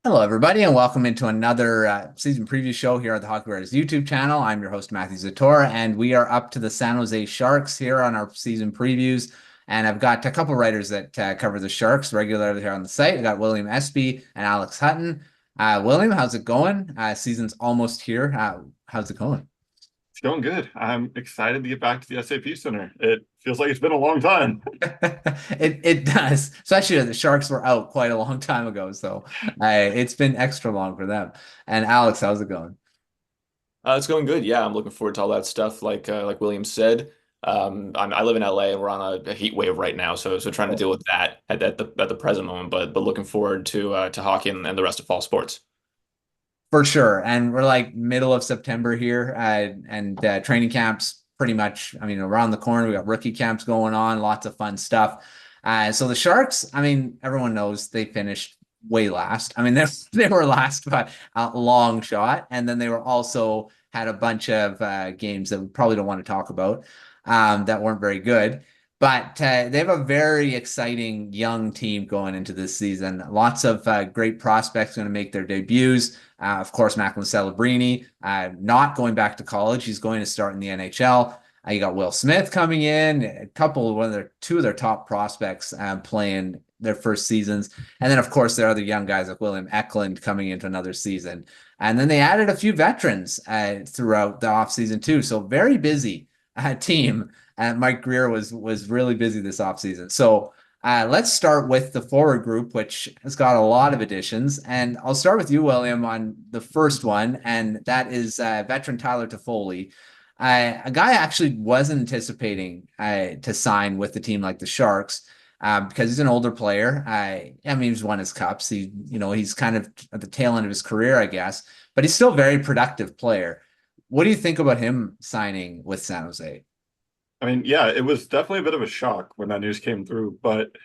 Hello, everybody, and welcome into another season preview show here on the Hockey Writers YouTube channel. I'm your host, Matthew Zator, and we are up to the San Jose Sharks here on our season previews. And I've got a couple writers that cover the Sharks regularly here on the site. I got William Espy and Alex Hutton. William, how's it going? Season's almost here. How's it going? It's going good. I'm excited to get back to the SAP Center. It feels like it's been a long time. It does, especially the Sharks were out quite a long time ago, so it's been extra long for them. And Alex, how's it going? It's going good. Yeah, I'm looking forward to all that stuff. Like William said, I live in LA and we're on a heat wave right now, so trying to deal with that at the present moment. But looking forward to hockey and the rest of fall sports. For sure. And we're like middle of September here, and training camps pretty much, I mean, around the corner. We got rookie camps going on, lots of fun stuff. So the Sharks, I mean, everyone knows they finished way last. I mean, they were last by a long shot. And then they were also had a bunch of games that we probably don't want to talk about that weren't very good. But they have a very exciting young team going into this season. Lots of great prospects going to make their debuts. Of course, Macklin Celebrini, not going back to college. He's going to start in the NHL. You got Will Smith coming in, two of their top prospects playing their first seasons. And then, of course, there are other young guys like William Eklund coming into another season. And then they added a few veterans throughout the offseason, too. So very busy team. Mike Greer was really busy this offseason. So let's start with the forward group, which has got a lot of additions. And I'll start with you, William, on the first one, and that is veteran Tyler Toffoli. A guy I actually wasn't anticipating to sign with the team like the Sharks because he's an older player. I mean, he's won his cups. He's kind of at the tail end of his career, I guess, but he's still a very productive player. What do you think about him signing with San Jose? I mean, yeah, it was definitely a bit of a shock when that news came through, but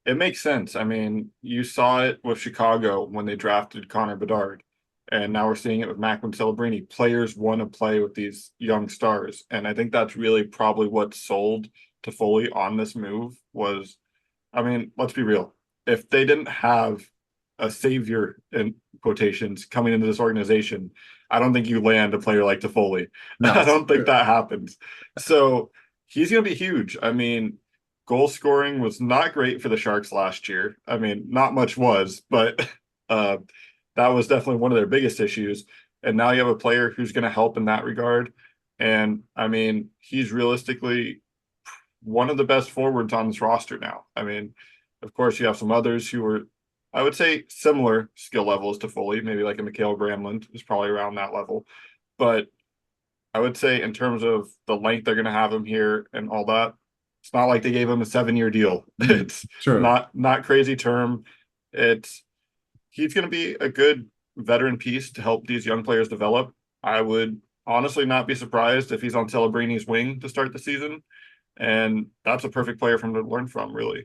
it makes sense. I mean, you saw it with Chicago when they drafted Connor Bedard, and now we're seeing it with Macklin Celebrini. Players want to play with these young stars, and I think that's really probably what sold Toffoli on this move was, I mean, let's be real. If they didn't have a savior in quotations coming into this organization, I don't think you land a player like Toffoli. No, I it's don't think true. that happens. So he's going to be huge. I mean, goal scoring was not great for the Sharks last year. I mean, not much was, but uh, that was definitely one of their biggest issues. And now you have a player who's going to help in that regard. And I mean, he's realistically one of the best forwards on this roster now. I mean, of course, you have some others who are, I would say, similar skill levels to Foley, maybe like a Mikhail Gramland is probably around that level. But I would say in terms of the length they're going to have him here and all that, it's not like they gave him a 7-year deal. Mm, It's true. not crazy term. It's he's going to be a good veteran piece to help these young players develop. I would honestly not be surprised if he's on Celebrini's wing to start the season, and that's a perfect player for him to learn from, really.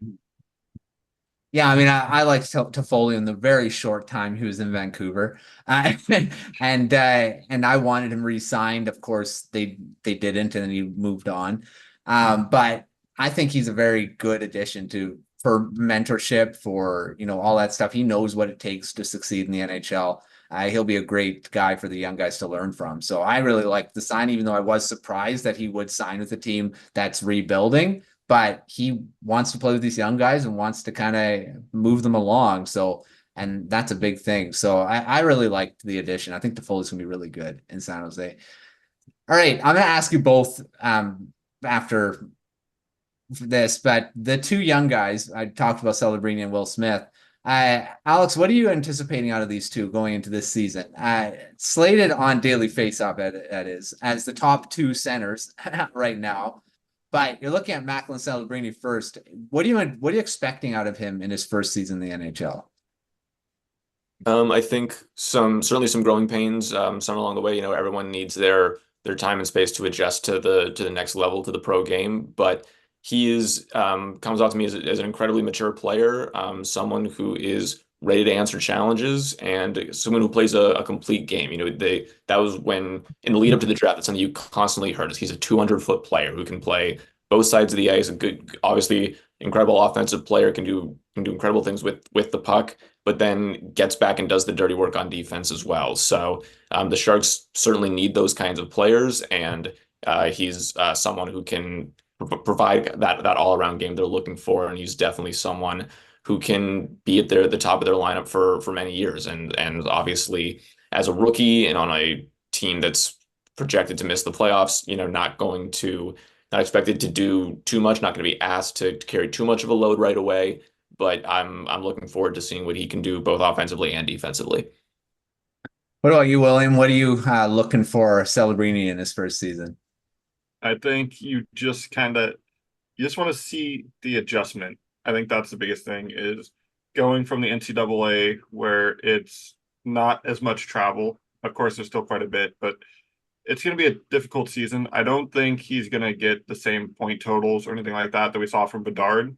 Yeah, I mean, I like Toffoli in the very short time he was in Vancouver, and I wanted him re-signed. Of course, they didn't, and then he moved on. But I think he's a very good addition to for mentorship, for all that stuff. He knows what it takes to succeed in the NHL. He'll be a great guy for the young guys to learn from. So I really like the sign, even though I was surprised that he would sign with a team that's rebuilding, but he wants to play with these young guys and wants to kind of move them along. So, and that's a big thing. So I really liked the addition. I think Toffoli's gonna be really good in San Jose. All right, I'm gonna ask you both after this, but the two young guys I talked about, Celebrini and Will Smith. Alex, what are you anticipating out of these two going into this season? Slated on Daily Faceoff, that is, as the top two centers right now. But you're looking at Macklin Celebrini first. What are you expecting out of him in his first season in the NHL? I think certainly some growing pains, some along the way. Everyone needs their time and space to adjust to the next level, to the pro game. But he is comes out to me as an incredibly mature player, someone who is ready to answer challenges, and someone who plays a complete game. That was when in the lead up to the draft, that's something you constantly heard is he's a 200-foot player who can play both sides of the ice. A good, obviously incredible offensive player, can do incredible things with the puck, but then gets back and does the dirty work on defense as well. So the Sharks certainly need those kinds of players, and he's someone who can provide that all around game they're looking for, and he's definitely someone who can be at the top of their lineup for many years, and obviously as a rookie and on a team that's projected to miss the playoffs, not expected to do too much, not going to be asked to carry too much of a load right away. But I'm looking forward to seeing what he can do both offensively and defensively. What about you, William? What are you looking for Celebrini in his first season? I think you just want to see the adjustment. I think that's the biggest thing is going from the NCAA where it's not as much travel. Of course, there's still quite a bit, but it's going to be a difficult season. I don't think he's going to get the same point totals or anything like that we saw from Bedard.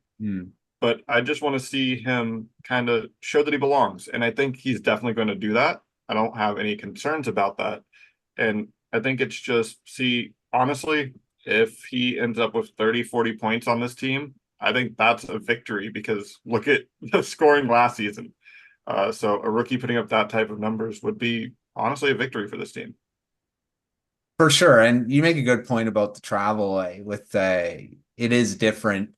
But I just want to see him kind of show that he belongs. And I think he's definitely going to do that. I don't have any concerns about that. And I think it's just, honestly, if he ends up with 30, 40 points on this team, I think that's a victory because look at the scoring last season. So a rookie putting up that type of numbers would be honestly a victory for this team. For sure. And you make a good point about the travel it is different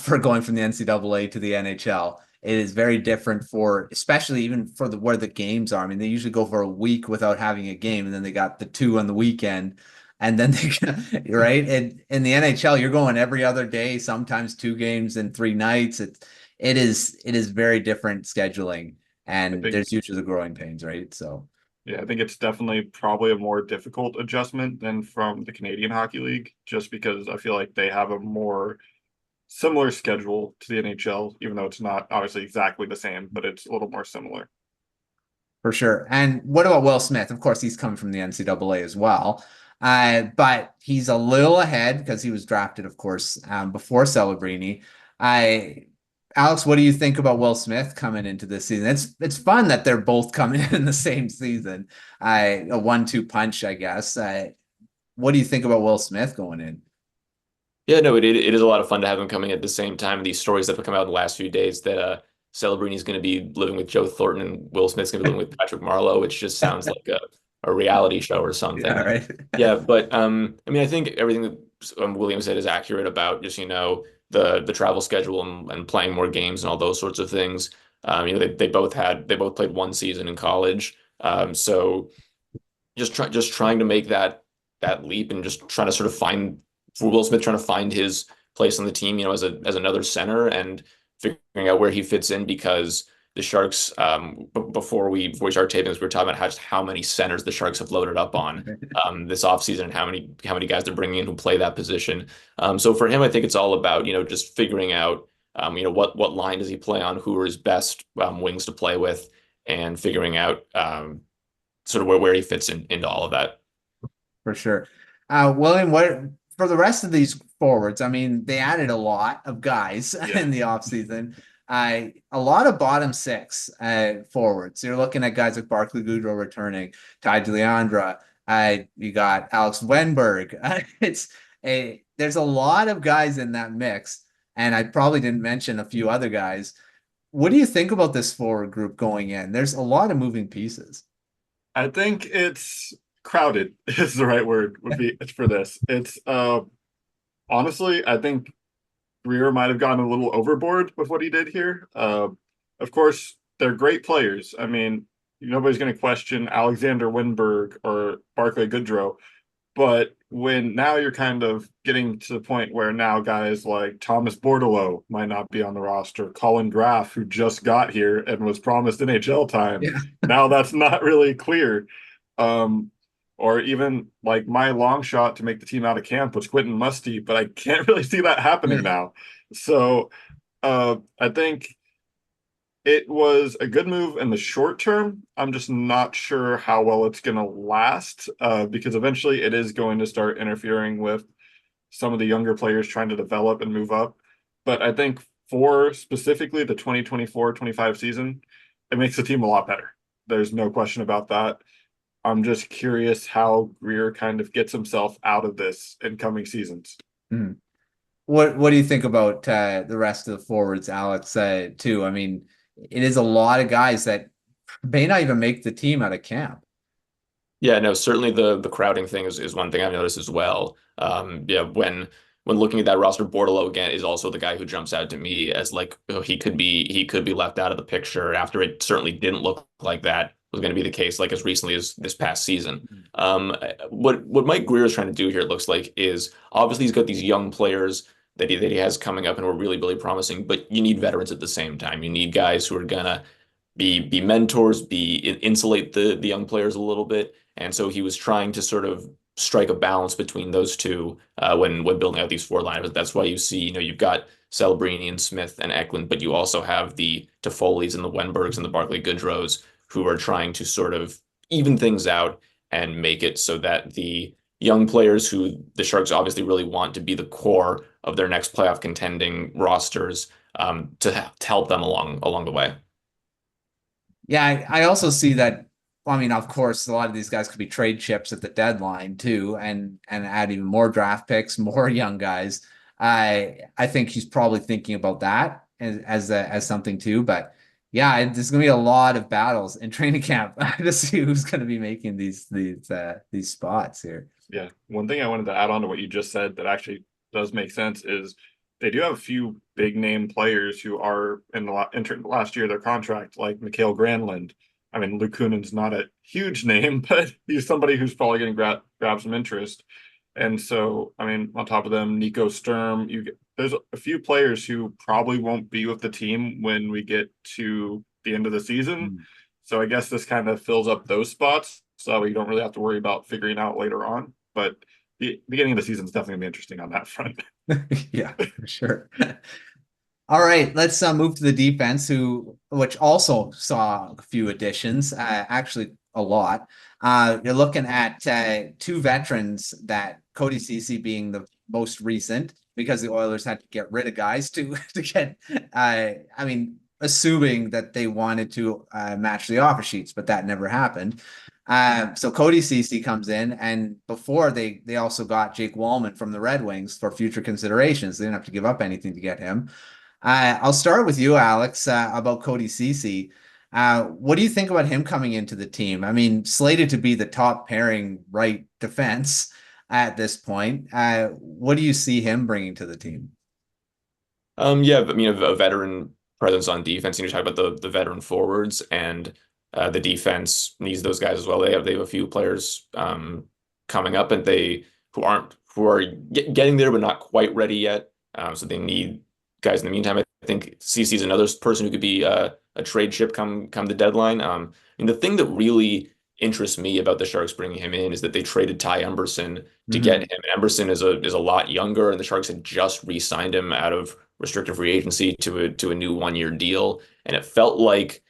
for going from the NCAA to the NHL. It is very different especially even for where the games are. I mean, they usually go for a week without having a game, and then they got the 2 on the weekend, and then right. And in the NHL, you're going every other day, sometimes 2 games in 3 nights. It is very different scheduling, and there's usually the growing pains, right? So. Yeah, I think it's definitely probably a more difficult adjustment than from the Canadian Hockey League, just because I feel like they have a more similar schedule to the NHL, even though it's not obviously exactly the same, but it's a little more similar. For sure. And what about Will Smith? Of course, he's coming from the NCAA as well. But he's a little ahead because he was drafted, of course, before Celebrini. Alex, what do you think about Will Smith coming into this season? It's fun that they're both coming in the same season. A 1-2 punch, I guess. What do you think about Will Smith going in? Yeah, no, it is a lot of fun to have him coming at the same time. These stories that have come out in the last few days that Celebrini is going to be living with Joe Thornton and Will Smith's going to be living with Patrick Marleau, which just sounds like a reality show or something. Yeah, right. Yeah, but I mean, I think everything that William said is accurate about just the travel schedule and playing more games and all those sorts of things. They both played 1 season in college, so just trying to make that leap and just trying to sort of find for Will Smith trying to find his place on the team, as another center and figuring out where he fits in because the Sharks, before we started taping this, we were talking about how many centers the Sharks have loaded up on this offseason and how many guys they're bringing in who play that position. So for him, I think it's all about just figuring out what line does he play on, who are his best wings to play with, and figuring out sort of where he fits into all of that. For sure. William, what for the rest of these forwards? I mean, they added a lot of guys in the offseason. A lot of bottom 6 forwards. You're looking at guys like Barclay Goodrow returning, Ty DeLeandra. You got Alex Wenberg. There's a lot of guys in that mix, and I probably didn't mention a few other guys. What do you think about this forward group going in? There's a lot of moving pieces. I think it's crowded is the right word would be for this. It's honestly, I think Greer might have gone a little overboard with what he did here. Of course, they're great players. I mean, nobody's going to question Alexander Winberg or Barclay Goodrow, but when now you're kind of getting to the point where now guys like Thomas Bordeleau might not be on the roster, Colin Graff, who just got here and was promised NHL time, now that's not really clear. Or even like my long shot to make the team out of camp was Quentin Musty, but I can't really see that happening now. So I think it was a good move in the short term. I'm just not sure how well it's going to last because eventually it is going to start interfering with some of the younger players trying to develop and move up. But I think for specifically the 2024-25 season, it makes the team a lot better. There's no question about that. I'm just curious how Greer kind of gets himself out of this in coming seasons. What do you think about the rest of the forwards, Alex, too? I mean, it is a lot of guys that may not even make the team out of camp. Yeah, no, certainly the crowding thing is one thing I've noticed as well. Yeah, when looking at that roster, Bordelot again is also the guy who jumps out to me as like, oh, he could be left out of the picture after it certainly didn't look like that was going to be the case like as recently as this past season. What Mike Greer is trying to do here, it looks like, is obviously he's got these young players that he has coming up and were really promising, but you need veterans at the same time. You need guys who are gonna be mentors, insulate the young players a little bit. And so he was trying to sort of strike a balance between those two when building out these four lineups. That's why you see, you've got Celebrini and Smith and Eklund, but you also have the Toffolis and the Wenbergs and the Barclay Goodrows who are trying to sort of even things out and make it so that the young players who the Sharks obviously really want to be the core of their next playoff contending rosters to help them along the way. Yeah, I also see that. Well, I mean, of course, a lot of these guys could be trade chips at the deadline too, and add even more draft picks, more young guys. I think he's probably thinking about that as something too. But yeah, there's gonna be a lot of battles in training camp to see who's gonna be making these spots here. Yeah. One thing I wanted to add on to what you just said that actually does make sense is they do have a few big name players who are in the last year of their contract, like Mikael Granlund. I mean, Luke Kunin's not a huge name, but he's somebody who's probably going to grab some interest. And so, I mean, on top of them, Nico Sturm, there's a few players who probably won't be with the team when we get to the end of the season. So I guess this kind of fills up those spots, so you don't really have to worry about figuring out later on. But the beginning of the season is definitely gonna be interesting on that front. Yeah, for sure. All right, let's move to the defense, which also saw a few additions, actually a lot. You're looking at two veterans, that Cody Ceci being the most recent, because the Oilers had to get rid of guys to get. I mean, assuming that they wanted to match the offer sheets, but that never happened. So Cody Ceci comes in, and before they also got Jake Wallman from the Red Wings for future considerations. They didn't have to give up anything to get him. I'll start with you, Alex, about Cody Ceci. What do you think about him coming into the team? I mean, slated to be the top pairing right defense at this point. What do you see him bringing to the team? Yeah, I mean, a veteran presence on defense. And you're talking about the veteran forwards, and the defense needs those guys as well. They have a few players coming up, and who are getting there but not quite ready yet. So they need guys in the meantime. I think CC is another person who could be a trade chip come the deadline. And the thing that really interests me about the Sharks bringing him in is that they traded Ty Emberson to get him. And Emberson is a lot younger, and the Sharks had just re-signed him out of restricted free agency to a new 1-year deal, and it felt like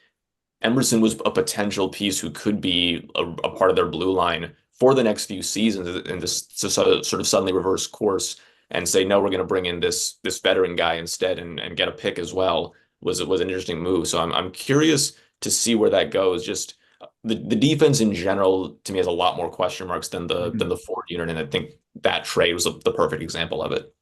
Emberson was a potential piece who could be a part of their blue line for the next few seasons, and to sort of suddenly reverse course and say, no, we're going to bring in this veteran guy instead and get a pick as well was an interesting move. So I'm curious to see where that goes. Just the defense in general to me has a lot more question marks than the forward unit, and I think that trade was the perfect example of it.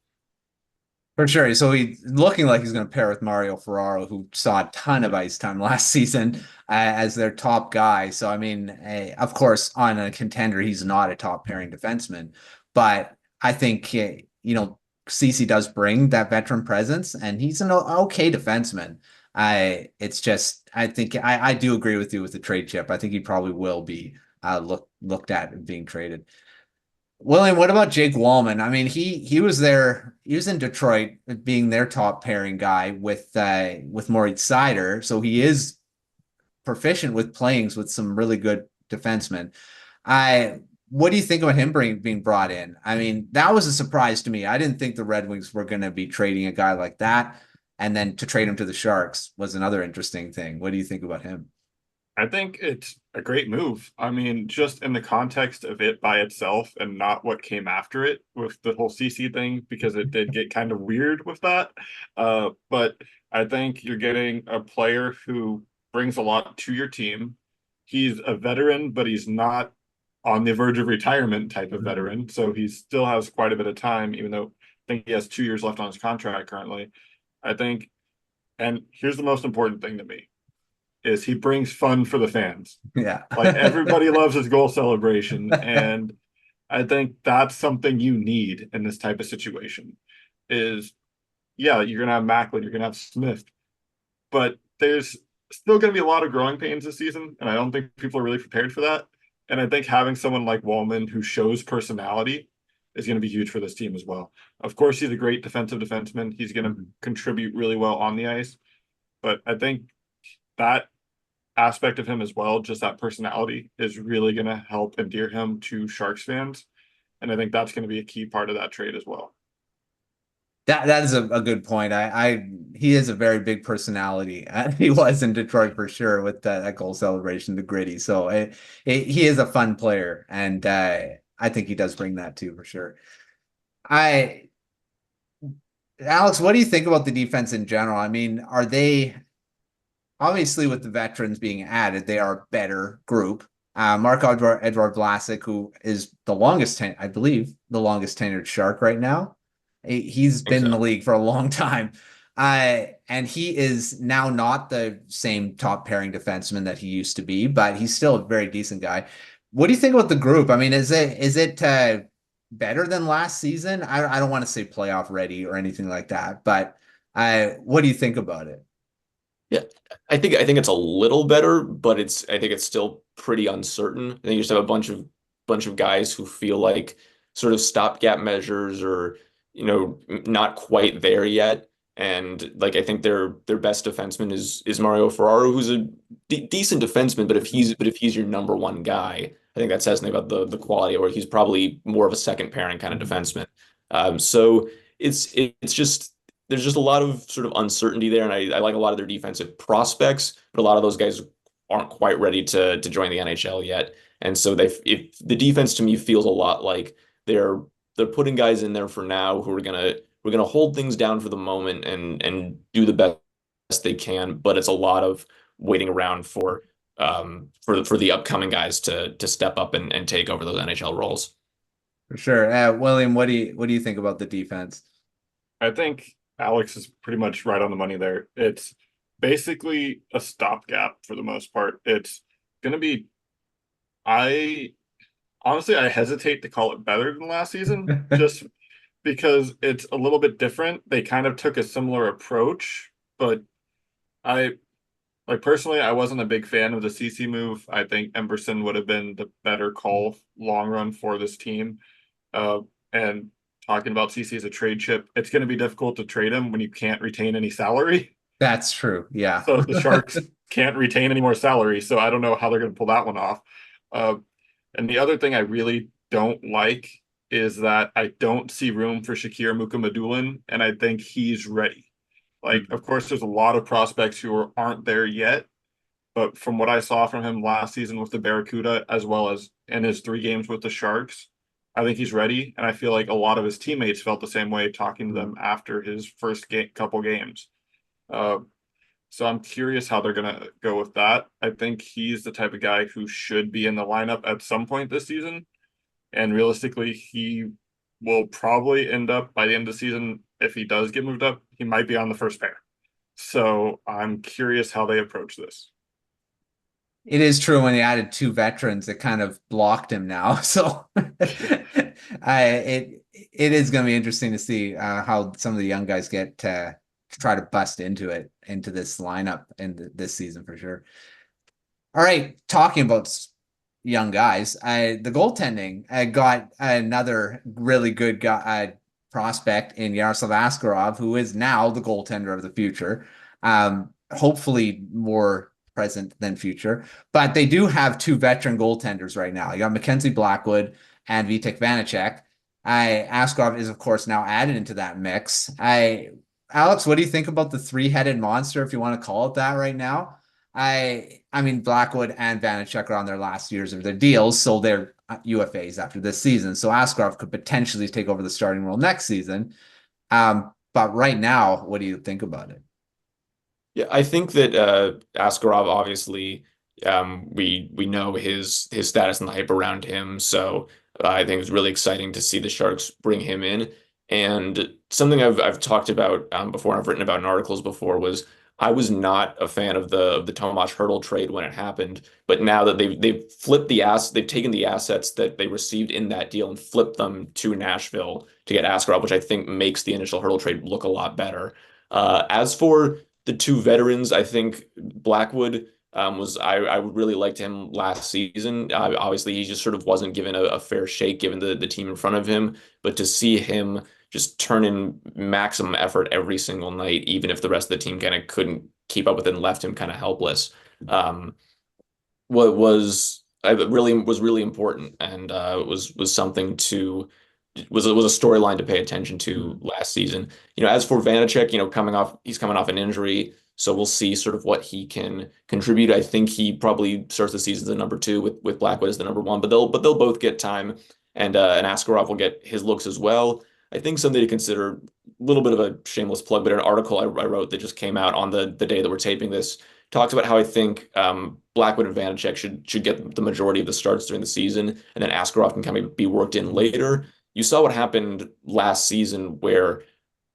For sure. So he's looking like he's going to pair with Mario Ferraro, who saw a ton of ice time last season as their top guy. So, I mean, of course, on a contender, he's not a top pairing defenseman. But I think, Ceci does bring that veteran presence, and he's an okay defenseman. I think I do agree with you with the trade chip. I think he probably will be looked at and being traded. William, what about Jake Wallman? I mean, he was there. He was in Detroit, being their top pairing guy with Moritz Seider, so he is proficient with playing with some really good defensemen. What do you think about him being brought in? I mean, that was a surprise to me. I didn't think the Red Wings were going to be trading a guy like that, and then to trade him to the Sharks was another interesting thing. What do you think about him? I think it's a great move. I mean, just in the context of it by itself and not what came after it with the whole CC thing, because it did get kind of weird with that. But I think you're getting a player who brings a lot to your team. He's a veteran, but he's not on the verge of retirement type of veteran. So he still has quite a bit of time, even though I think he has 2 years left on his contract currently. I think, and here's the most important thing to me. is he brings fun for the fans. Yeah. Like everybody loves his goal celebration, and I think that's something you need in this type of situation. Is yeah, you're gonna have Macklin, you're gonna have Smith, but there's still gonna be a lot of growing pains this season, and I don't think people are really prepared for that. And I think having someone like Wallman who shows personality is going to be huge for this team as well. Of course, he's a great defensive defenseman. He's going to contribute really well on the ice, but I think that aspect of him as well, just that personality, is really going to help endear him to Sharks fans. And I think that's going to be a key part of that trade as well. That is a good point. He is a very big personality. He was in Detroit for sure with that goal celebration, the gritty. So he is a fun player, and I think he does bring that too for sure. Alex, what do you think about the defense in general? I mean, are they obviously with the veterans being added, they are a better group. Edward Vlasic, who is I believe, the longest tenured Shark right now. He's been in the league for a long time. And he is now not the same top pairing defenseman that he used to be, but he's still a very decent guy. What do you think about the group? I mean, is it better than last season? I don't want to say playoff ready or anything like that, but what do you think about it? Yeah, I think it's a little better, but I think it's still pretty uncertain. I think you just have a bunch of guys who feel like sort of stopgap measures or not quite there yet. And like I think their best defenseman is Mario Ferraro, who's a decent defenseman, but if he's your number one guy, I think that says something about the quality, or he's probably more of a second pairing kind of defenseman. So it's just there's just a lot of sort of uncertainty there, and I like a lot of their defensive prospects, but a lot of those guys aren't quite ready to join the NHL yet. And so if the defense to me feels a lot like they're putting guys in there for now who are gonna hold things down for the moment and do the best they can, but it's a lot of waiting around for the upcoming guys to step up and take over those NHL roles. For sure. William, what do you think about the defense? I think Alex is pretty much right on the money there. It's basically a stopgap for the most part. It's going to be, I hesitate to call it better than last season just because it's a little bit different. They kind of took a similar approach, but personally, I wasn't a big fan of the CC move. I think Emberson would have been the better call long run for this team. And talking about CC as a trade chip, it's going to be difficult to trade him when you can't retain any salary. That's true. Yeah. So the Sharks can't retain any more salary. So I don't know how they're going to pull that one off. And the other thing I really don't like is that I don't see room for Shakir Mukhamadullin, and I think he's ready. Like, of course, there's a lot of prospects who aren't there yet, but from what I saw from him last season with the Barracuda, as well as in his 3 games with the Sharks, I think he's ready. And I feel like a lot of his teammates felt the same way talking to them after his first couple games. So I'm curious how they're going to go with that. I think he's the type of guy who should be in the lineup at some point this season. And realistically, he will probably end up by the end of the season. If he does get moved up, he might be on the first pair. So I'm curious how they approach this. It is true when they added 2 veterans, it kind of blocked him now. So it is going to be interesting to see how some of the young guys get to try to bust into this lineup in this season for sure. All right, talking about young guys, the goaltending, I got another really good guy, prospect in Yaroslav Askarov, who is now the goaltender of the future. Hopefully more present than future, but they do have 2 veteran goaltenders right now. You got Mackenzie Blackwood and Vitek Vanecek. Askarov is of course now added into that mix. Alex, what do you think about the 3-headed monster, if you want to call it that right now? I mean, Blackwood and Vanecek are on their last years of their deals, so they're UFAs after this season. So Askarov could potentially take over the starting role next season. But right now, what do you think about it? Yeah, I think that Askarov, obviously, we know his status and the hype around him. So I think it's really exciting to see the Sharks bring him in. And something I've talked about before, and I've written about in articles before, was I was not a fan of the Tomas Hertl trade when it happened, but now that they've taken the assets that they received in that deal and flipped them to Nashville to get Askarov, which I think makes the initial Hertl trade look a lot better. As for the two veterans, I think Blackwood I really liked him last season. Obviously, he just sort of wasn't given a fair shake given the team in front of him, but to see him just turn in maximum effort every single night, even if the rest of the team kind of couldn't keep up with it and left him kind of helpless. What was I really was really important and was something to was a storyline to pay attention to last season. As for Vanecek, he's coming off an injury, so we'll see sort of what he can contribute. I think he probably starts the season as the number two with Blackwood as the number one, but they'll both get time, and Askarov will get his looks as well. I think something to consider, a little bit of a shameless plug, but an article I wrote that just came out on the day that we're taping this talks about how I think Blackwood and Vanecek should get the majority of the starts during the season, and then Askarov can kind of be worked in later. You saw what happened last season where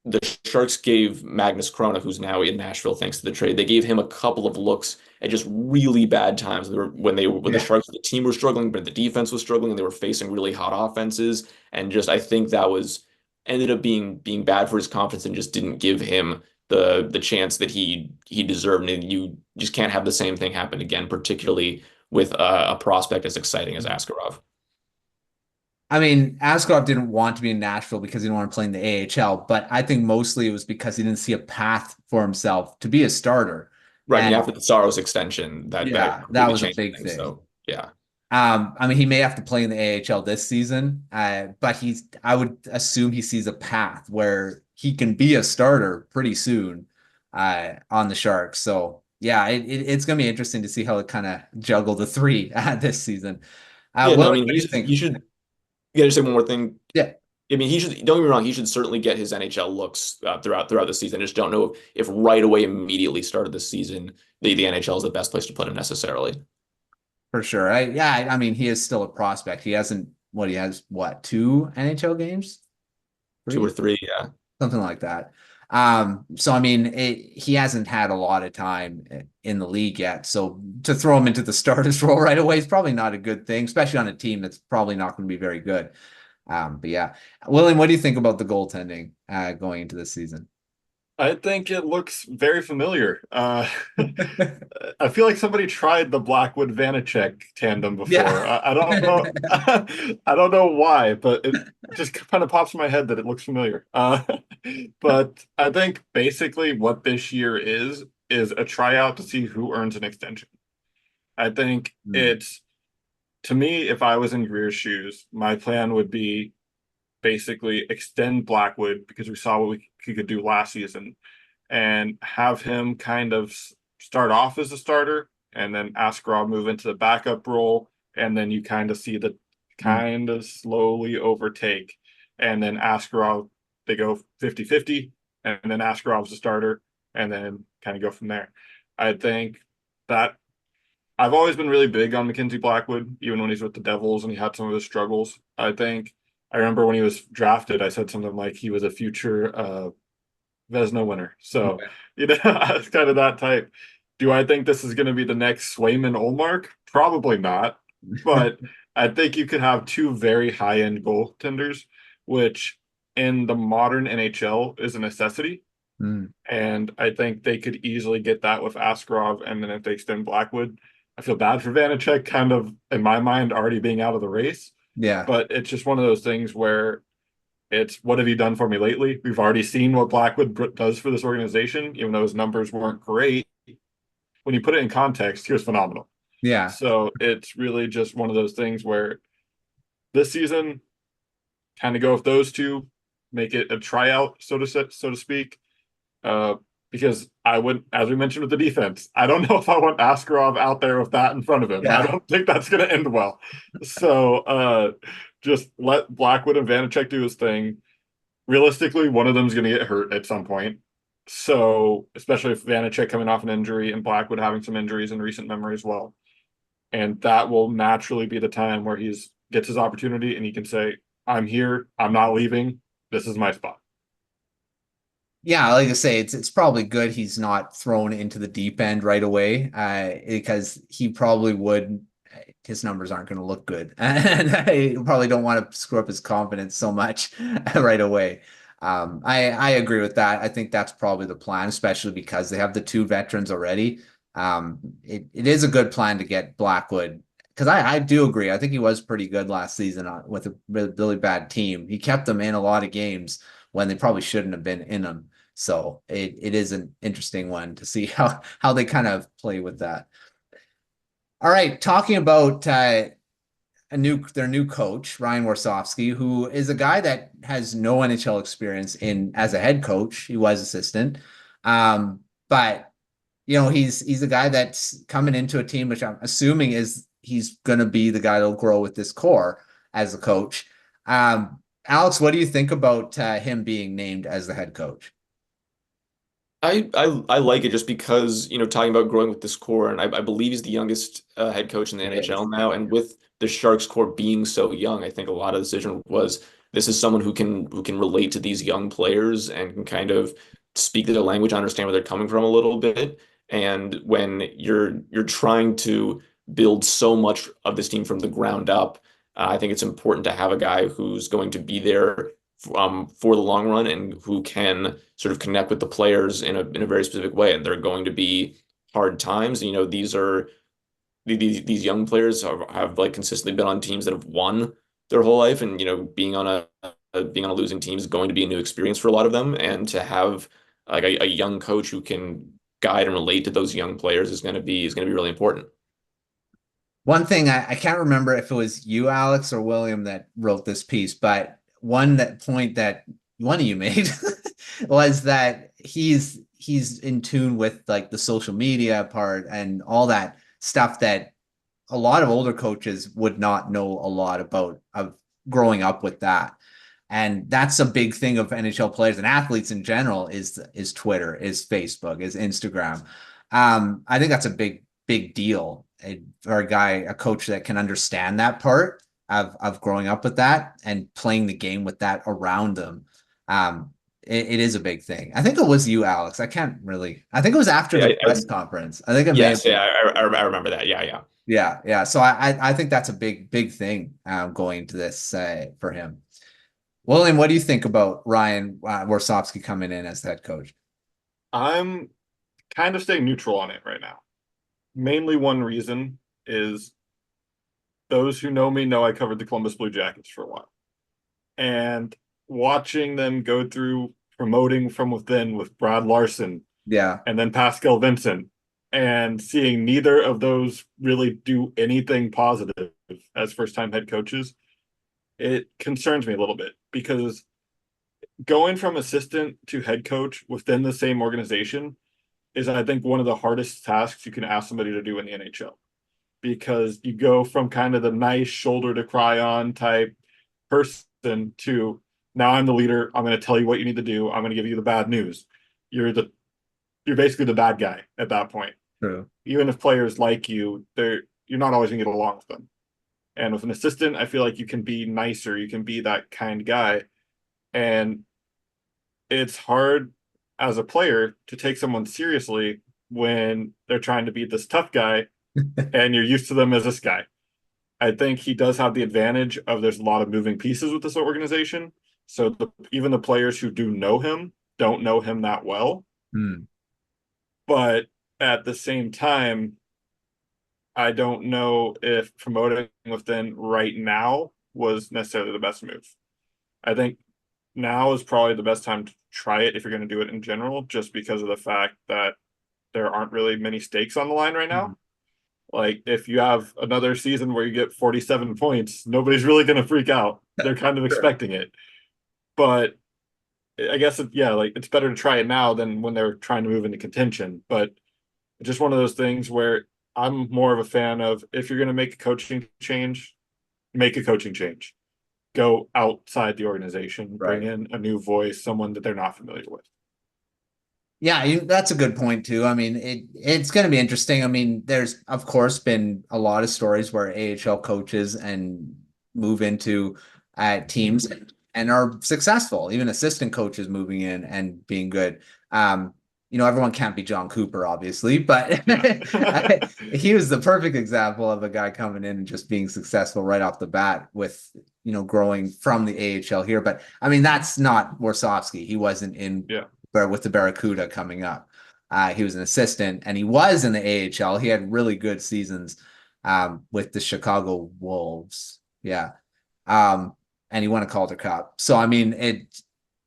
the Sharks gave Magnus Krona, who's now in Nashville thanks to the trade, they gave him a couple of looks at just really bad times when the Sharks, the team were struggling, but the defense was struggling, and they were facing really hot offenses. And just I think that was ended up being bad for his confidence and just didn't give him the chance that he deserved. And you just can't have the same thing happen again, particularly with a prospect as exciting as Askarov. I mean, Askarov didn't want to be in Nashville because he didn't want to play in the AHL, but I think mostly it was because he didn't see a path for himself to be a starter. Right. And after the Saros extension, that that completely was a changed big things. thing. So yeah. I mean, he may have to play in the AHL this season, but I would assume he sees a path where he can be a starter pretty soon on the Sharks. So yeah, it's going to be interesting to see how it kind of juggle the three this season. Yeah, no, I What mean, do you think? you should. Yeah, just say one more thing. Yeah, I mean, he should. Don't get me wrong. He should certainly get his NHL looks throughout the season. I just don't know if right away, immediately started the season, the NHL is the best place to put him necessarily. for sure. I mean, he is still a prospect. He hasn't, he has what, two NHL games? Two or Three? three, yeah. Something like that. So I mean, he hasn't had a lot of time in the league yet. So to throw him into the starters role right away is probably not a good thing, especially on a team that's probably not going to be very good. But yeah, William, what do you think about the goaltending going into this season? I think it looks very familiar. I feel like somebody tried the Blackwood Vanecek tandem before. Yeah. I don't know. I don't know why, but it just kind of pops in my head that it looks familiar. But I think basically what this year is a tryout to see who earns an extension. I think it's, to me, if I was in Greer's shoes, my plan would be basically extend Blackwood because we saw what he could do last season, and have him kind of start off as a starter and then Askarov move into the backup role, and then you kind of see the kind of slowly overtake, and then Askarov, they go 50-50, and then Askarov's a starter, and then kind of go from there. I think that I've always been really big on Mackenzie Blackwood, even when he's with the Devils and he had some of his struggles. I remember when he was drafted, I said something like he was a future Vezina winner. So, it's kind of that type. Do I think this is going to be the next Swayman Olmark? Probably not. But I think you could have two very high-end goaltenders, which in the modern NHL is a necessity. And I think they could easily get that with Askarov. And then if they extend Blackwood, I feel bad for Vanecek, kind of, in my mind, already being out of the race. Yeah. But it's just one of those things where it's, what have you done for me lately? We've already seen what Blackwood does for this organization, even though his numbers weren't great. When you put it in context, he was phenomenal. Yeah. So it's really just one of those things where this season, kind of go with those two, make it a tryout, so to speak. Because I would, as we mentioned with the defense, I don't know if I want Askarov out there with that in front of him. Yeah. I don't think that's going to end well. So just let Blackwood and Vanecek do his thing. Realistically, one of them is going to get hurt at some point. So especially if Vanecek coming off an injury and Blackwood having some injuries in recent memory as well. And that will naturally be the time where he's gets his opportunity and he can say, I'm here, I'm not leaving, this is my spot. Yeah, like I say, it's probably good he's not thrown into the deep end right away, because he probably would. His numbers aren't going to look good, and I probably don't want to screw up his confidence so much right away. I agree with that. I think that's probably the plan, especially because they have the two veterans already. It is a good plan to get Blackwood, because I do agree. I think he was pretty good last season with a really bad team. He kept them in a lot of games when they probably shouldn't have been in them. So it is an interesting one to see how they kind of play with that. All right, talking about their new coach, Ryan Warsofsky, who is a guy that has no NHL experience in as a head coach. He was assistant. But he's a guy that's coming into a team, which I'm assuming he's gonna be the guy that'll grow with this core as a coach. Alex, what do you think about him being named as the head coach? I like it just because, talking about growing with this core, and I believe he's the youngest head coach in the NHL now. And with the Sharks core being so young, I think a lot of the decision was this is someone who can relate to these young players and can kind of speak their language, understand where they're coming from a little bit. And when you're trying to build so much of this team from the ground up, I think it's important to have a guy who's going to be there for the long run and who can sort of connect with the players in a very specific way. And they're going to be hard times. These young players have like consistently been on teams that have won their whole life, and being on a losing team is going to be a new experience for a lot of them. And to have like a young coach who can guide and relate to those young players is going to be really important. One thing I can't remember if it was you, Alex, or William that wrote this piece, but point that one of you made was that he's in tune with like the social media part and all that stuff that a lot of older coaches would not know a lot about of growing up with that. And that's a big thing of NHL players and athletes in general is Twitter, is Facebook, is Instagram. I think that's a big deal for a coach that can understand that part of growing up with that and playing the game with that around them. It is a big thing. I think it was you, Alex. I can't really. I think it was after the press conference. I think it may have Yes, been. yeah, I remember that. Yeah, yeah. Yeah. So I think that's a big thing going to this for him. William, what do you think about Ryan Warsofsky coming in as the head coach? I'm kind of staying neutral on it right now. Mainly one reason is those who know me know I covered the Columbus Blue Jackets for a while. And watching them go through promoting from within with Brad Larson Yeah. and then Pascal Vincent, and seeing neither of those really do anything positive as first-time head coaches, it concerns me a little bit, because going from assistant to head coach within the same organization is, I think, one of the hardest tasks you can ask somebody to do in the NHL, because you go from kind of the nice shoulder to cry on type person to now I'm the leader. I'm going to tell you what you need to do. I'm going to give you the bad news. You're basically the bad guy at that point. True. Even if players like you're not always going to get along with them. And with an assistant, I feel like you can be nicer. You can be that kind guy. And it's hard as a player to take someone seriously when they're trying to be this tough guy and you're used to them as this guy. I think he does have the advantage of there's a lot of moving pieces with this organization. So even the players who do know him don't know him that well. But at the same time, I don't know if promoting within right now was necessarily the best move. I think now is probably the best time to try it if you're going to do it in general, just because of the fact that there aren't really many stakes on the line right now. Like, if you have another season where you get 47 points, nobody's really going to freak out. They're kind of expecting it. But I guess, it's better to try it now than when they're trying to move into contention. But it's just one of those things where I'm more of a fan of, if you're going to make a coaching change, make a coaching change. Go outside the organization, bring in a new voice, someone that they're not familiar with. Yeah, that's a good point too. I mean, it's going to be interesting. I mean, there's of course been a lot of stories where AHL coaches and move into teams and are successful. Even assistant coaches moving in and being good. Everyone can't be John Cooper, obviously, but he was the perfect example of a guy coming in and just being successful right off the bat with, growing from the AHL here. But I mean, that's not Warsofsky. He wasn't in with the Barracuda coming up. He was an assistant, and he was in the AHL. He had really good seasons with the Chicago Wolves. Yeah. And he won a Calder Cup. So, I mean,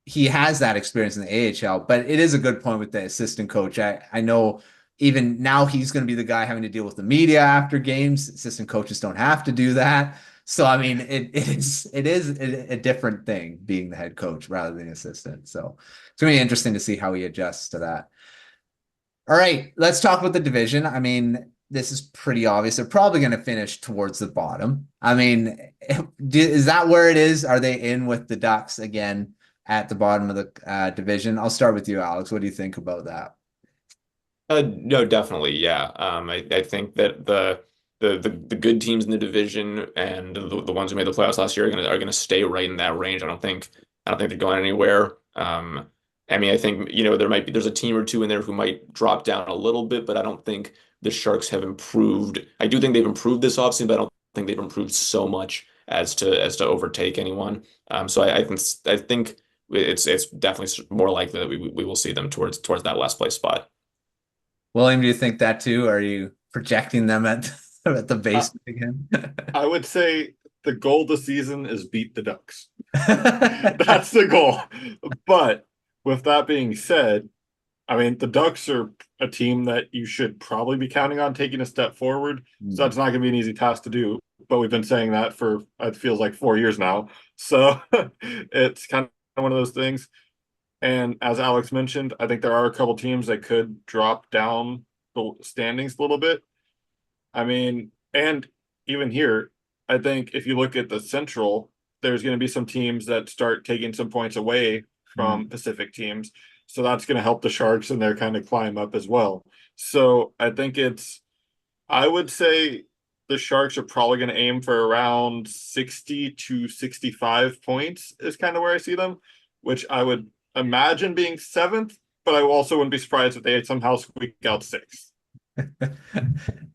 he has that experience in the AHL, but it is a good point with the assistant coach. I know even now he's going to be the guy having to deal with the media after games. Assistant coaches don't have to do that. So, I mean, it is a different thing being the head coach rather than assistant. So it's going to be interesting to see how he adjusts to that. All right, let's talk about the division. I mean, this is pretty obvious. They're probably going to finish towards the bottom. I mean, is that where it is? Are they in with the Ducks again at the bottom of the division? I'll start with you, Alex. What do you think about that? No, definitely, yeah. I think that the good teams in the division and the ones who made the playoffs last year are gonna stay right in that range. I don't think they're going anywhere. I mean, I think there's a team or two in there who might drop down a little bit, but I don't think the Sharks have improved. I do think they've improved this offseason, but I don't think they've improved so much as to overtake anyone. So I think it's definitely more likely that we will see them towards that last place spot. William, do you think that too? Are you projecting them at the basement again? I would say the goal this season is beat the Ducks. That's the goal. But with that being said, I mean, the Ducks are a team that you should probably be counting on taking a step forward. So that's not going to be an easy task to do. But we've been saying that for, it feels like 4 years now. So it's kind of one of those things. And as Alex mentioned, I think there are a couple teams that could drop down the standings a little bit. I mean, and even here, I think if you look at the Central, there's going to be some teams that start taking some points away from Pacific teams. So that's going to help the Sharks and their kind of climb up as well. So I think I would say the Sharks are probably going to aim for around 60 to 65 points is kind of where I see them, which I would imagine being seventh, but I also wouldn't be surprised if they somehow squeak out sixth.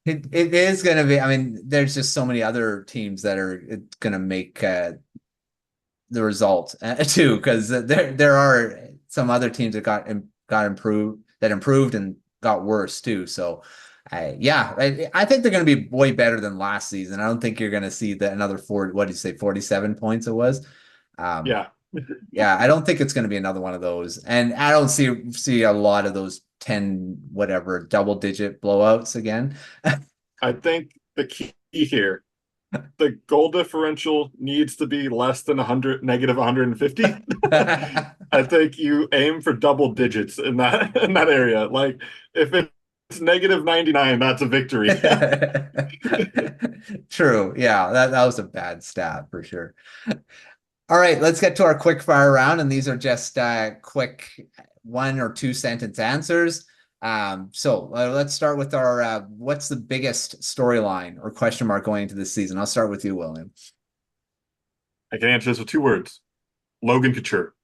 It is going to be, I mean, there's just so many other teams that are going to make the result too, because there are some other teams that improved and got worse too. So I think they're going to be way better than last season. I don't think you're going to see another 47 points it was. Yeah, I don't think it's going to be another one of those. And I don't see a lot of those 10 whatever double digit blowouts again. I think the key here, the goal differential needs to be less than negative 150. I think you aim for double digits in that area. Like if it's negative 99, that's a victory. True. Yeah, that was a bad stat for sure. All right, let's get to our quick fire round, and these are just quick 1 or 2 sentence answers. So let's start with our what's the biggest storyline or question mark going into this season? I'll start with you, William. I can answer this with 2 words. Logan Couture.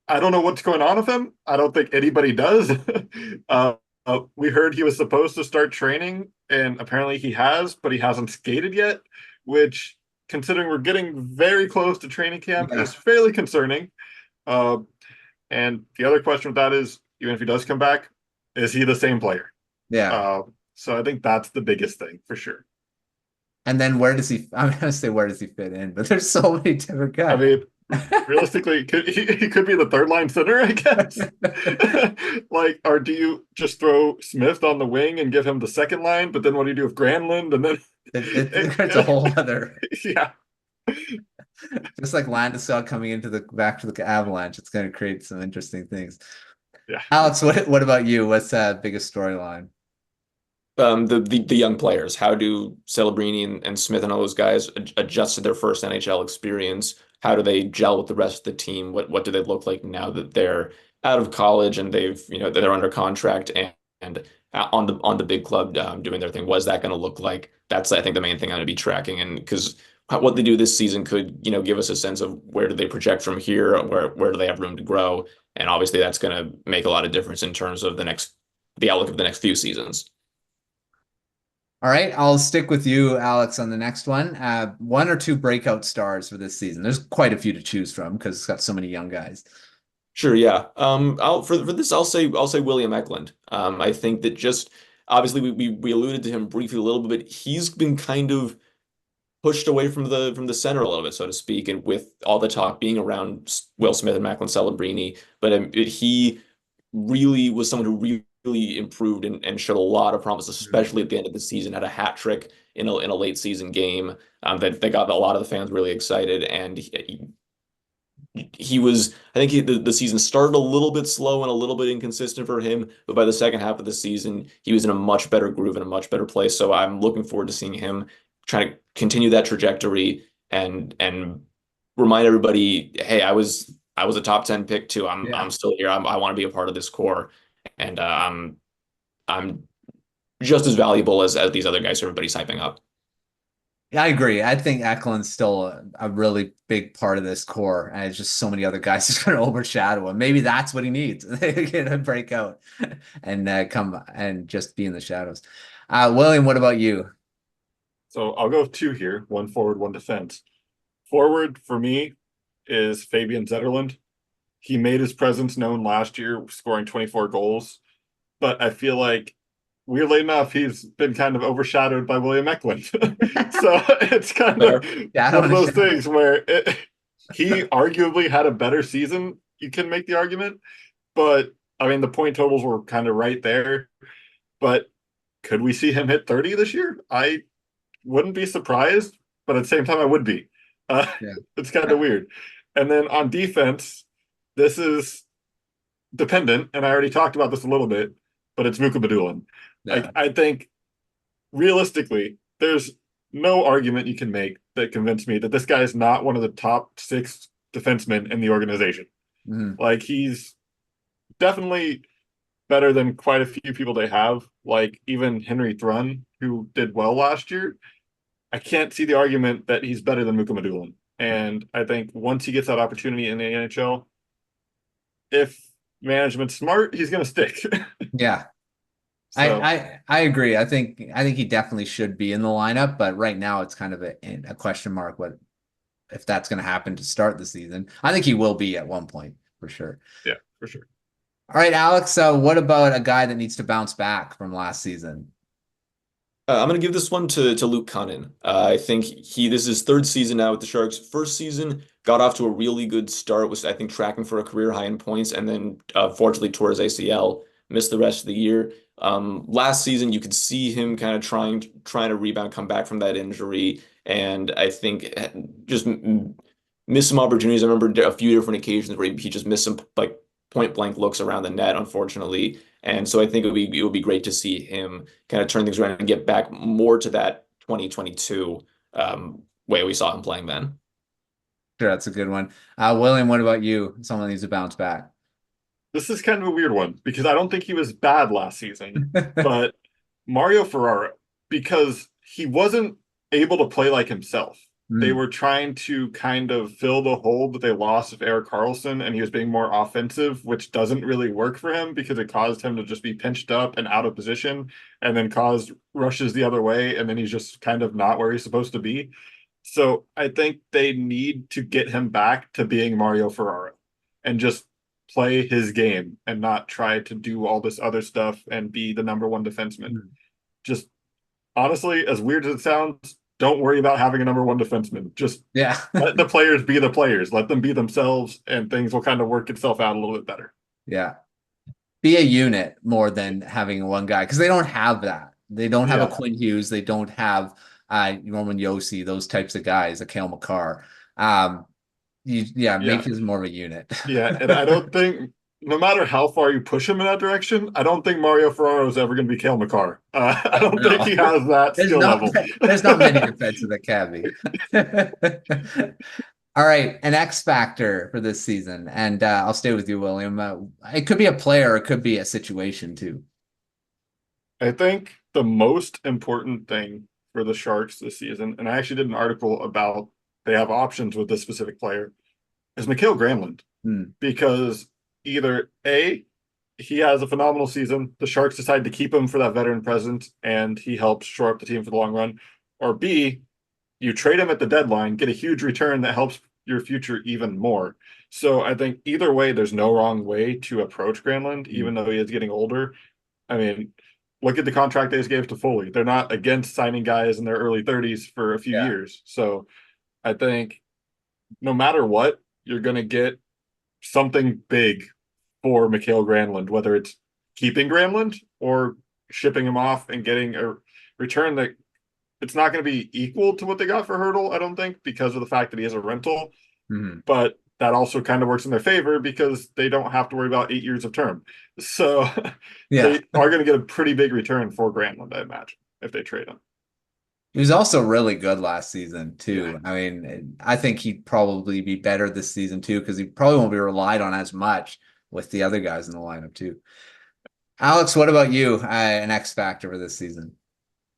I don't know what's going on with him. I don't think anybody does. We heard he was supposed to start training, and apparently he has, but he hasn't skated yet, which, considering we're getting very close to training camp, is fairly concerning. And the other question with that is, even if he does come back, is he the same player? Yeah. So I think that's the biggest thing for sure. And then I'm going to say, where does he fit in? But there's so many different guys. I mean, realistically, he could be the third line center, I guess. Or do you just throw Smith on the wing and give him the second line? But then what do you do with Granlund? And then it's a whole other. Yeah. Just like Landeskog coming back to the Avalanche, it's going to create some interesting things. Yeah. Alex, what about you? What's the biggest storyline? The young players. How do Celebrini and Smith and all those guys adjust to their first NHL experience? How do they gel with the rest of the team? What do they look like now that they're out of college and they're under contract and on the big club doing their thing? What's that going to look like? That's, I think, the main thing I'm going to be tracking. And because what they do this season could, give us a sense of where do they project from here, where do they have room to grow, and obviously that's going to make a lot of difference in terms of the outlook of the next few seasons. All right, I'll stick with you, Alex, on the next one. One or two breakout stars for this season. There's quite a few to choose from because it's got so many young guys. Sure, yeah. For this, I'll say William Eklund. I think that just obviously we alluded to him briefly a little bit, but he's been kind of pushed away from the center a little bit, so to speak, and with all the talk being around Will Smith and Macklin Celebrini, but he really was someone who really improved and showed a lot of promise, especially at the end of the season. Had a hat trick in a late season game that got a lot of the fans really excited, and he was, I think the season started a little bit slow and a little bit inconsistent for him, but by the second half of the season, he was in a much better groove and a much better place. So I'm looking forward to seeing him trying to continue that trajectory and remind everybody, hey, I was a top 10 pick too. I'm still here. I want to be a part of this core, and I'm just as valuable as these other guys everybody's hyping up. Yeah, I agree. I think Eklund's still a really big part of this core, and it's just so many other guys just going to overshadow him. Maybe that's what he needs. They get a breakout and come and just be in the shadows. William, what about you? So I'll go with two here, one forward, one defense. Forward for me is Fabian Zetterlund. He made his presence known last year, scoring 24 goals. But I feel like, weirdly enough, he's been kind of overshadowed by William Eklund. So it's kind of one of those things where he arguably had a better season. You can make the argument. But, I mean, the point totals were kind of right there. But could we see him hit 30 this year? I wouldn't be surprised, but at the same time, I would be. It's kind of weird. And then on defense, this is dependent, and I already talked about this a little bit, but it's Muka Badulin. Yeah. I think realistically, there's no argument you can make that convince me that this guy is not one of the top 6 defensemen in the organization. Mm-hmm. Like, he's definitely better than quite a few people they have, like even Henry Thrun, who did well last year. I can't see the argument that he's better than Muka Badulin. And I think once he gets that opportunity in the NHL, if management's smart, he's going to stick. Yeah. So. I agree. I think he definitely should be in the lineup, but right now it's kind of a question mark if that's going to happen to start the season. I think he will be at one point for sure. Yeah, for sure. All right, Alex. What about a guy that needs to bounce back from last season? I'm going to give this one to Luke Kunin. I think this is his 3rd season now with the Sharks. First season got off to a really good start, was I think tracking for a career high in points, and then fortunately tore his ACL, missed the rest of the year. Last season you could see him kind of trying to rebound, come back from that injury, and I think just missed some opportunities. I remember a few different occasions where he just missed some like point blank looks around the net, unfortunately. And so I think it would be great to see him kind of turn things around and get back more to that 2022 way we saw him playing then. Sure, that's a good one. William, what about you? Someone needs to bounce back. This is kind of a weird one because I don't think he was bad last season, but Mario Ferraro, because he wasn't able to play like himself. They were trying to kind of fill the hole that they lost of Erik Karlsson, and he was being more offensive, which doesn't really work for him because it caused him to just be pinched up and out of position and then caused rushes the other way, and then he's just kind of not where he's supposed to be. So I think they need to get him back to being Mario Ferraro and just play his game and not try to do all this other stuff and be the number 1 defenseman. Just honestly, as weird as it sounds, don't worry about having a number 1 defenseman. Just let the players be the players. Let them be themselves, and things will kind of work itself out a little bit better. Yeah. Be a unit more than having one guy, because they don't have that. They don't have a Quinn Hughes. They don't have Roman Josi, those types of guys, a Cale Makar. Make him more of a unit. Yeah, and I don't think, no matter how far you push him in that direction, I don't think Mario Ferraro is ever going to be Cale Makar. I don't think he has that skill level. There's not many defensive that can be. All right, an X factor for this season, and I'll stay with you, William. It could be a player, it could be a situation too. I think the most important thing for the Sharks this season, and I actually did an article about they have options with this specific player, is Mikael Granlund. Because either A, he has a phenomenal season, the Sharks decide to keep him for that veteran presence, and he helps shore up the team for the long run, or B, you trade him at the deadline, get a huge return that helps your future even more. So I think either way, there's no wrong way to approach Granlund, even though he is getting older. I mean, look at the contract they just gave to Toffoli. They're not against signing guys in their early 30s for a few years. So I think no matter what, you're going to get something big for Mikael Granlund, whether it's keeping Granlund or shipping him off and getting a return that it's not going to be equal to what they got for Hurdle, I don't think, because of the fact that he is a rental. But that also kind of works in their favor because they don't have to worry about 8 years of term. So they are going to get a pretty big return for Granlund, I imagine, if they trade him. He was also really good last season too. I mean, I think he'd probably be better this season too, because he probably won't be relied on as much with the other guys in the lineup too. Alex, what about you? An X factor for this season?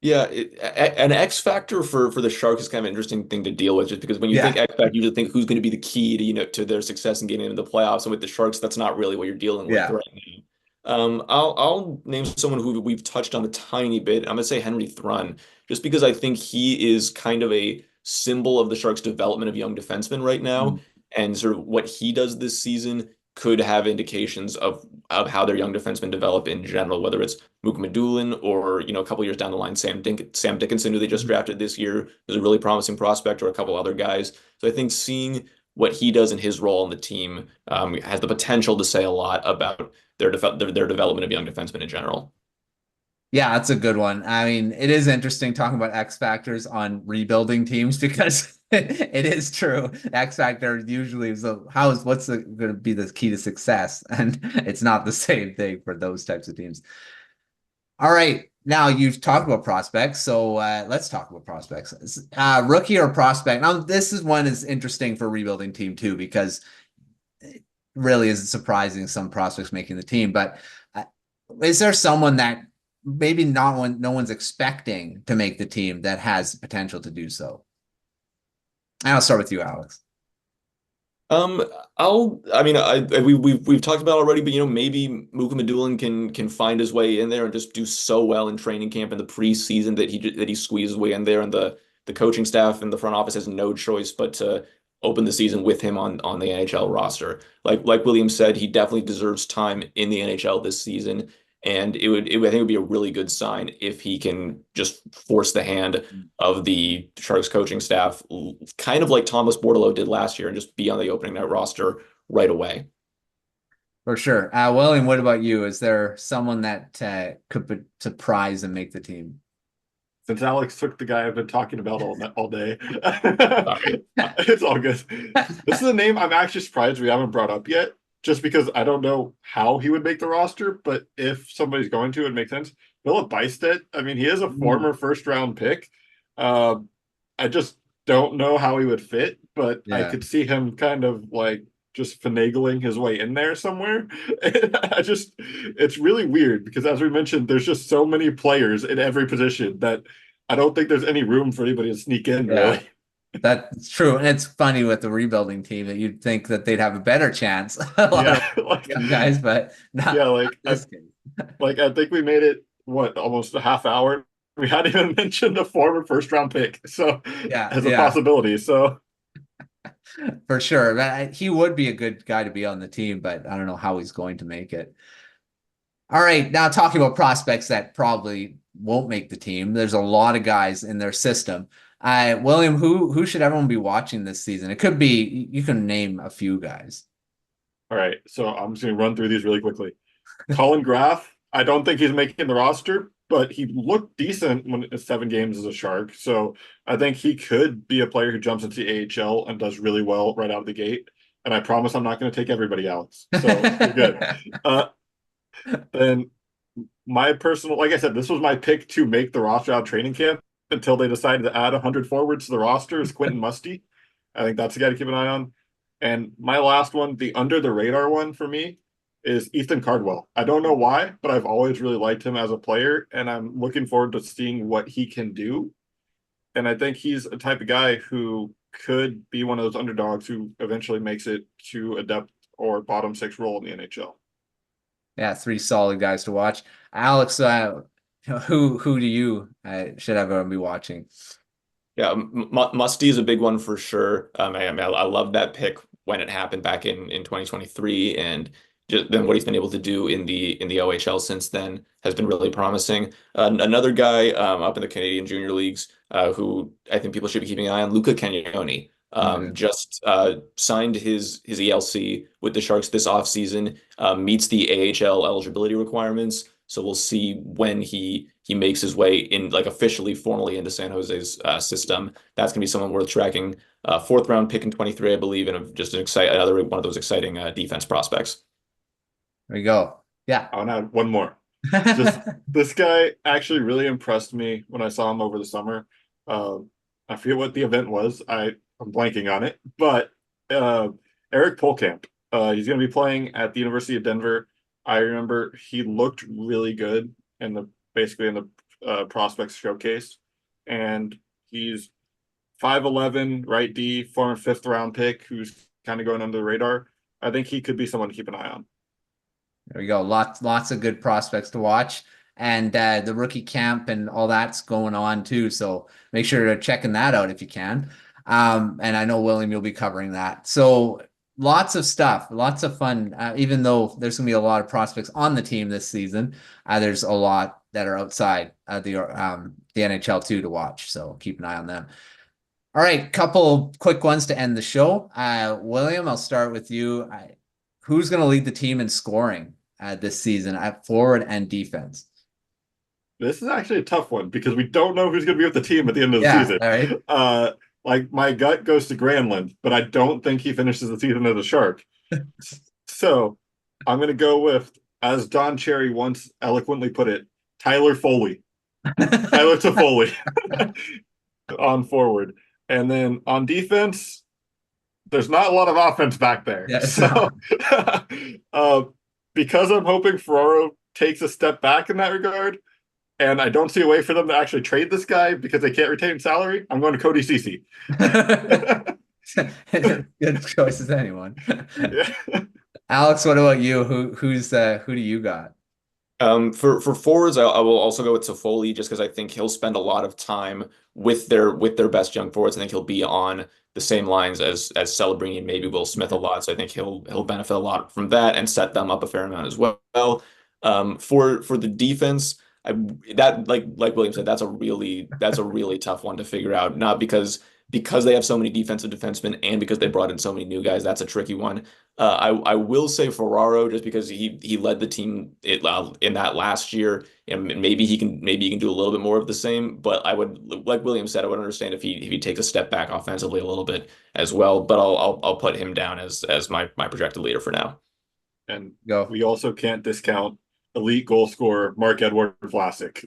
Yeah, an X factor for the Sharks is kind of an interesting thing to deal with, just because when you think X factor, you just think who's going to be the key to to their success in getting into the playoffs. And with the Sharks, that's not really what you're dealing with right now. I'll name someone who we've touched on a tiny bit. I'm gonna say Henry Thrun, just because I think he is kind of a symbol of the Sharks' development of young defensemen right now, and sort of what he does this season could have indications of how their young defensemen develop in general, whether it's Madulin or a couple years down the line, Sam Dickinson, who they just drafted this year, is a really promising prospect, or a couple other guys. So I think seeing what he does in his role on the team has the potential to say a lot about their development of young defensemen in general. Yeah, that's a good one. I mean, it is interesting talking about X factors on rebuilding teams because it is true. X factor usually is what's going to be the key to success, and it's not the same thing for those types of teams. All right, now you've talked about prospects, so let's talk about prospects. Rookie or prospect? Now, this one is interesting for a rebuilding team too, because it really isn't surprising some prospects making the team. But is there someone that maybe no one's expecting to make the team that has potential to do so? And I'll start with you, Alex. We've talked about it already, but maybe Madulin can find his way in there and just do so well in training camp in the preseason that he squeezes his way in there, and the coaching staff and the front office has no choice but to open the season with him on the NHL roster. Like William said, he definitely deserves time in the NHL this season. And I think it would be a really good sign if he can just force the hand of the Sharks coaching staff, kind of like Thomas Bordeleau did last year, and just be on the opening night roster right away. For sure. William, what about you? Is there someone that could surprise and make the team? Since Alex took the guy I've been talking about all day, it's all good. This is a name I'm actually surprised we haven't brought up yet, just because I don't know how he would make the roster, but if somebody's going to, it makes sense. Philip Bystedt, I mean, he is a former first-round pick. I just don't know how he would fit, but I could see him kind of like just finagling his way in there somewhere. It's really weird because, as we mentioned, there's just so many players in every position that I don't think there's any room for anybody to sneak in, really. That's true. And it's funny with the rebuilding team that you'd think that they'd have a better chance. A lot of young guys, but not this case. I think we made it, almost a half hour. We hadn't even mentioned a former first-round pick, so as a possibility. So for sure, he would be a good guy to be on the team, but I don't know how he's going to make it. All right, now talking about prospects that probably won't make the team. There's a lot of guys in their system. William, who should everyone be watching this season? It could be, you can name a few guys. All right, so I'm just going to run through these really quickly. Colin Graff, I don't think he's making the roster, but he looked decent when 7 games as a Shark. So I think he could be a player who jumps into the AHL and does really well right out of the gate. And I promise I'm not going to take everybody out. So we're good. Then my personal, like I said, this was my pick to make the roster out of training camp until they decided to add 100 forwards to the roster, is Quentin Musty. I think that's the guy to keep an eye on. And my last one, the under the radar one for me, is Ethan Cardwell. I don't know why, but I've always really liked him as a player, and I'm looking forward to seeing what he can do. And I think he's a type of guy who could be one of those underdogs who eventually makes it to a depth or bottom six role in the NHL. Yeah, three solid guys to watch. Alex, who do you should everyone be watching? Yeah, Musty is a big one for sure. I love that pick when it happened back in 2023, and just then what he's been able to do in the OHL since then has been really promising. Another guy up in the Canadian junior leagues who I think people should be keeping an eye on, Luca Cagnoni. Just signed his ELC with the Sharks this offseason, meets the AHL eligibility requirements. So we'll see when he makes his way in, like officially, formally into San Jose's system. That's going to be someone worth tracking. Fourth round pick in 23, I believe, and just another one of those exciting defense prospects. There you go. Yeah. I want to add one more. This guy actually really impressed me when I saw him over the summer. I forget what the event was. I'm blanking on it, but Eric Polkamp. He's going to be playing at the University of Denver. I remember he looked really good in the prospects showcase, and he's 5'11", right D, former fifth round pick who's kind of going under the radar. I think he could be someone to keep an eye on. There we go. Lots of good prospects to watch, and the rookie camp and all that's going on too. So make sure to checking that out if you can. And I know William, you'll be covering that. So lots of stuff, lots of fun. Even though there's gonna be a lot of prospects on the team this season, there's a lot that are outside the NHL too to watch. So keep an eye on them. All right, couple quick ones to end the show. William, I'll start with you. Who's going to lead the team in scoring this season at forward and defense? This is actually a tough one because we don't know who's going to be with the team at the end of the season. All right. Like my gut goes to Granlund, but I don't think he finishes the season as a Shark. So I'm going to go with, as Don Cherry once eloquently put it, Tyler Foley. Tyler Toffoli on forward. And then on defense, there's not a lot of offense back there. Yeah, so because I'm hoping Ferraro takes a step back in that regard, and I don't see a way for them to actually trade this guy because they can't retain salary, I'm going to Cody Ceci. Good choice as anyone. Yeah. Alex, what about you? Who do you got? For forwards, I will also go with Toffoli just because I think he'll spend a lot of time with their best young forwards. I think he'll be on the same lines as Celebrini and maybe Will Smith a lot. So I think he'll benefit a lot from that and set them up a fair amount as well. For the defense, like William said, that's a really tough one to figure out. Not because they have so many defensive defensemen and because they brought in so many new guys. That's a tricky one. I will say Ferraro just because he led the team in that last year, and maybe he can do a little bit more of the same. But I would, like William said, I would understand if he takes a step back offensively a little bit as well. But I'll put him down as my projected leader for now. And we also can't discount elite goal scorer Marc-Edouard Vlasic.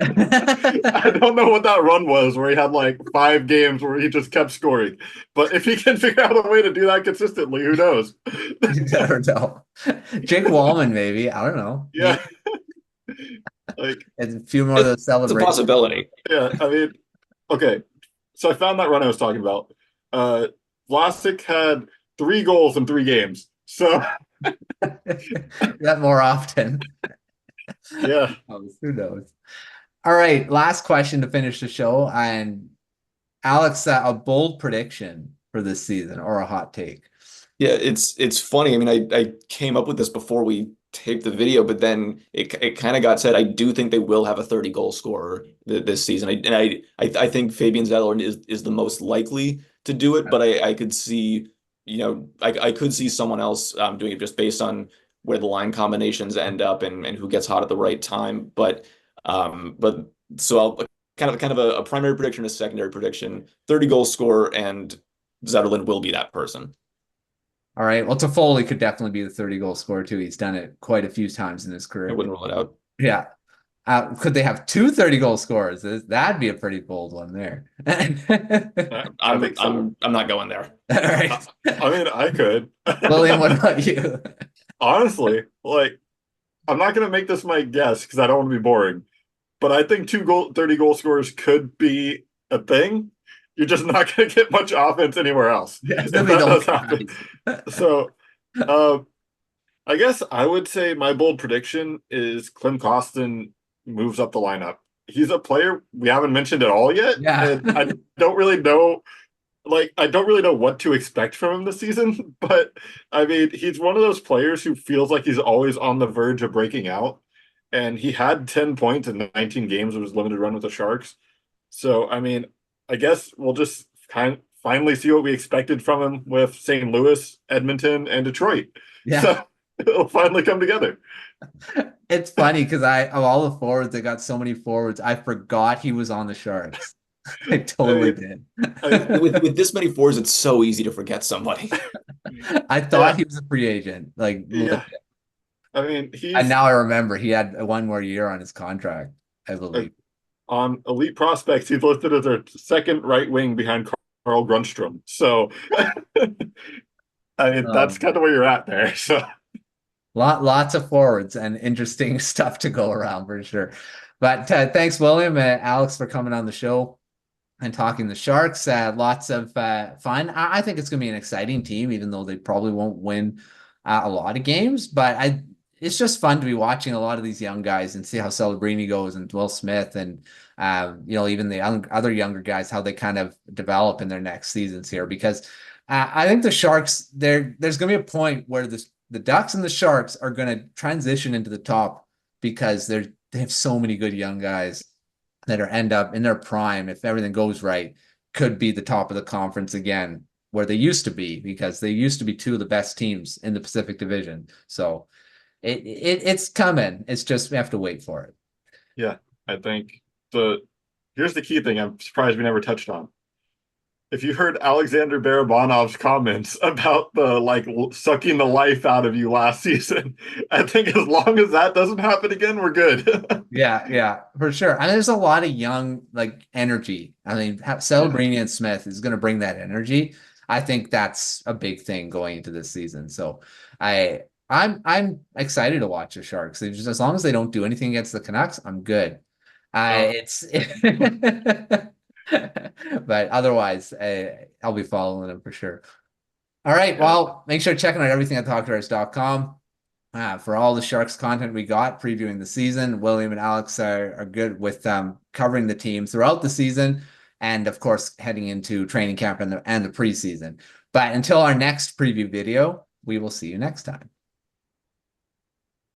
I don't know what that run was where he had like 5 games where he just kept scoring. But if he can figure out a way to do that consistently, who knows? You never know. Jake Wallman, maybe. I don't know. Yeah. Like a few more of those celebrations. It's a possibility. Yeah, I mean, okay. So I found that run I was talking about. Vlasic had 3 goals in 3 games. So that more often. Yeah. Who knows? All right, last question to finish the show. And Alex, a bold prediction for this season or a hot take? Yeah, it's funny. I mean, I came up with this before we taped the video, but then it kind of got said. I do think they will have a 30-goal scorer this season. I think Fabian Zetterlund is the most likely to do it, but I could see, I could see someone else doing it just based on where the line combinations end up and who gets hot at the right time. But so I'll kind of a primary prediction, a secondary prediction, 30-goal scorer, and Zetterlund will be that person. All right. Well, Toffoli could definitely be the 30-goal scorer too. He's done it quite a few times in his career. I wouldn't rule it out. Yeah. Could they have 2 30-goal scorers? That'd be a pretty bold one there. I'm not going there. All right. I mean, I could. William, what about you? Honestly, like, I'm not going to make this my guess because I don't want to be boring, but I think 2 30-goal scorers could be a thing, you're just not going to get much offense anywhere else. Yeah, If that does happen. So, I guess I would say my bold prediction is Klim Kostin moves up the lineup. He's a player we haven't mentioned at all yet, Yeah. and I don't really know. Like, I don't really know what to expect from him this season, but I mean, he's one of those players who feels like he's always on the verge of breaking out. And he had 10 points in 19 games of his limited run with the Sharks. So, I mean, I guess we'll just finally see what we expected from him with St. Louis, Edmonton, and Detroit. Yeah. So it'll finally come together. It's funny because of all the forwards, they got so many forwards. I forgot he was on the Sharks. I totally did. With this many fours, it's so easy to forget somebody. I thought he was a free agent. Like, yeah. I mean, and now I remember he had one more year on his contract, I believe. On Elite Prospects, he's listed as their second right wing behind Carl Grundstrom. So, I mean, that's kind of where you're at there. So, lots of forwards and interesting stuff to go around for sure. But thanks, William and Alex, for coming on the show and talking the Sharks. Lots of fun. I think it's going to be an exciting team, even though they probably won't win a lot of games. But it's just fun to be watching a lot of these young guys and see how Celebrini goes and Will Smith and even the other younger guys, how they kind of develop in their next seasons here. Because I think the Sharks, there's going to be a point where the Ducks and the Sharks are going to transition into the top because they have so many good young guys that end up in their prime, if everything goes right, could be the top of the conference again, where they used to be, because they used to be two of the best teams in the Pacific Division. So it's coming. It's just we have to wait for it. Yeah, I think here's the key thing I'm surprised we never touched on. If you heard Alexander Barabanov's comments about the sucking the life out of you last season, I think as long as that doesn't happen again, we're good. Yeah, for sure. And there's a lot of young energy. I mean, Celebrini and Smith is going to bring that energy. I think that's a big thing going into this season. So I'm excited to watch the Sharks. Just as long as they don't do anything against the Canucks, I'm good. But otherwise, I'll be following them for sure. All right. Well, make sure to check out everything at hockeyWriters.com for all the Sharks content we got previewing the season. William and Alex are good with covering the team throughout the season, and of course heading into training camp and the preseason. But until our next preview video, we will see you next time.